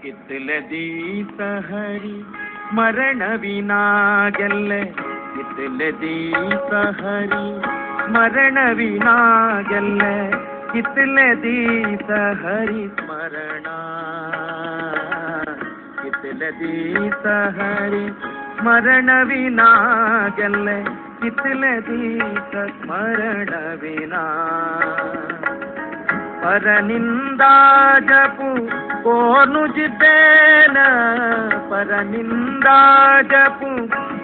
ಕಿತ್ತಲದೀಸ ಹರಿ ಸ್ಮರಣ ವಿನಾಗೆಲ್ಲೆ ಕಿತ್ತಲದೀಸ ಹರಿ ಸ್ಮರಣ ವಿನಾಗೆಲ್ಲೆ ಕಿತ್ತಲದೀಸ ಹರಿ ಸ್ಮರಣ ಕಿತ್ತಲದೀಸ ಹರಿ ಸ್ಮರಣ ವಿನಾಗೆಲ್ಲೆ ಕಿತ್ತಲದೀಸ ಸ್ಮರಣ ವಿನಾ ಪರನಿಂದಾ ಜಪು ಕೋನು ಜಿದ್ದೇನ ಪರನಿಂದಾ ಜಪು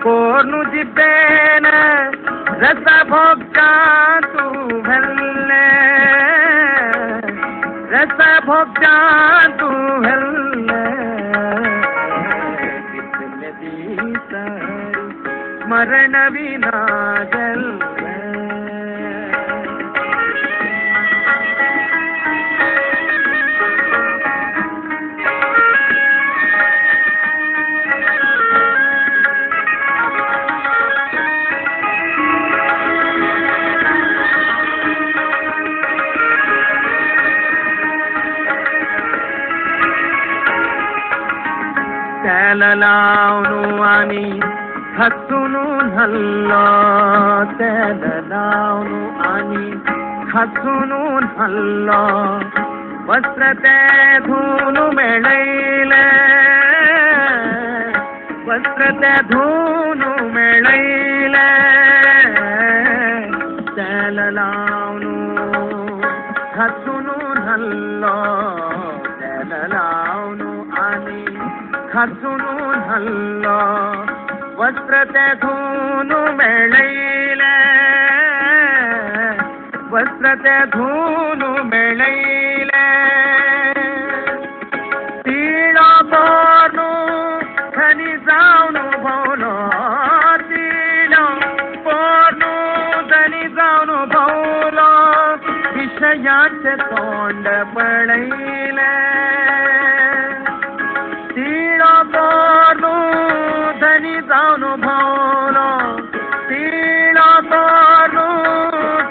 ಕೋನು ಜಿದ್ದೇನ ರಸ ಭೋಗ್ತಾ ತು ಹಲ್ಲೆ ರಸ ಭೋಗ್ತಾ ತು ಹಲ್ಲೆ ಕಿತ್ತಲದೀಸ ಸ್ಮರಣ ವಿನಾಗೆಲ್ಲೆ తెలలావును అని హత్తును నల్లో తెలలావును అని హత్తును నల్లో వస్త్రతే ధూను మెళైలే వస్త్రతే ధూను మెళైలే తెలలావును హత్తును నల్లో తెలలావును అని ಹಸುನು ನಲ್ಲ ವಸ್ತ್ರತೆ ಧೂನು ಮೆಳೈಲೆ ವಸ್ತ್ರತೆ ಧೂನು ಮೆಳೈಲೆ ತೀಳೋ ಬೋನು ಧನಿ ಜಾವನು ಭೌನೋ ತೀಳೋ ಬೋನು ಧನಿ ಜಾವನು ಭೌನೋ ವಿಷಯಾಚೆ ತೋಂಡ ಪಳೈಲೆ ಧನಿ ಜಾವನು ಭೌನೋ ತೀಳೋ ತೋನು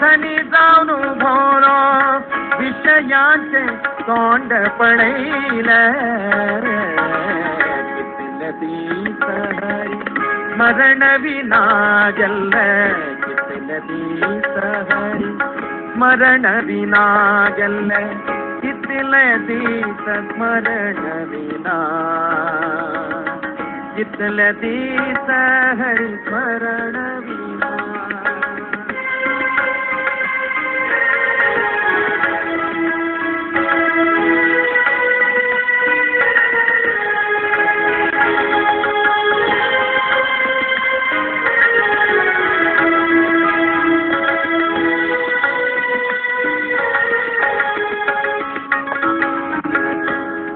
ಧನಿ ಜಾವನು ಭೌನೋ ವಿಷಯಾಂಚೆ ತೋಂಡ ಪಡೈಲೆ ಕಿತ್ತಲದೀಸ ಹರಿ ಸ್ಮರಣ ವಿನಾಗೆಲ್ಲೆ ಕಿತ್ತಲದೀಸ ಹರಿ ಸ್ಮರಣ ವಿನಾಗೆಲ್ಲೆ ಕಿತ್ತಲದೀಸ ಸ್ಮರಣ ವಿನಾ ಕಿತ್ತಲದೀಸ ಹರಿ ಸ್ಮರಣ ವಿನಾ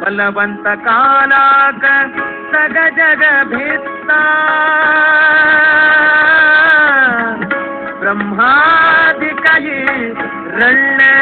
ಬಲವಂತ ಕಾಲಾಕ ಸಗ ಜಗ ಭಿತ್ತ ಬ್ರಹ್ಮಾದಿಕೈ ರಳ್ಳೆ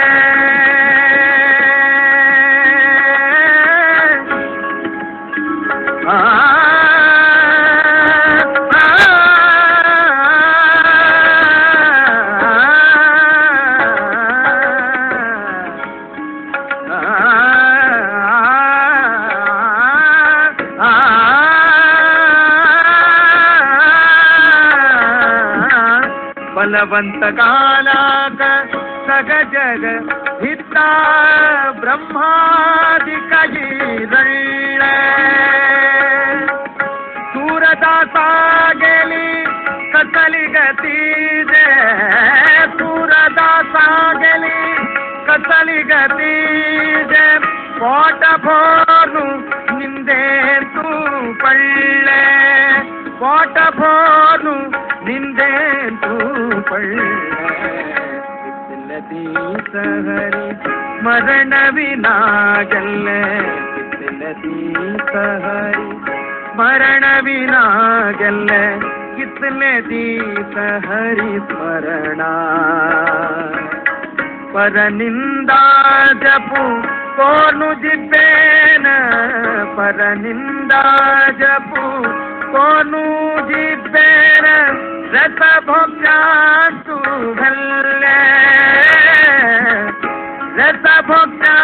ಬಲವಂತ ಕಾಲಾಕ ಸಗ ಜಗ ಹಿತ್ತ ಬ್ರಹ್ಮಾದಿಕೈ ರಳ್ಳೆ ಸೂರದಾಸಾಗೆಲಿ ಕಸಲಿಗತೀಜೆ ಸೂರದಾಸಾಗೆಲಿ ಕಸಲಿಗತೀಜೆ ಕೋಟ ಭೋನು ನಿಂದೇಂತು ಪಳ್ಳೆ ಕೋಟ ಭೋನು ನಿಂದೇಂತು ಪಳ್ಳೆ ಕಿತ್ತಲದೀಸ ಹರಿ ಸ್ಮರಣ ವಿನಾಗೆಲ್ಲೆ ಕಿತ್ತಲದೀಸ ಹರಿ ಸ್ಮರಣ ವಿನಾಗೆಲ್ಲೆ ಕಿತ್ತಲದೀಸ ಹರಿ ಸ್ಮರಣ ಪರನಿಂದಾ ಜಪು ಕೋನು ಜಿದ್ದೇನ ಪರನಿಂದಾ ಜಪು ಕೋನು ಜಿದ್ದೇನ ರಸ ಭೋಗ್ತಾ ತು ಹಲ್ಲೆ ರಸ ಭೋಗ್ತಾ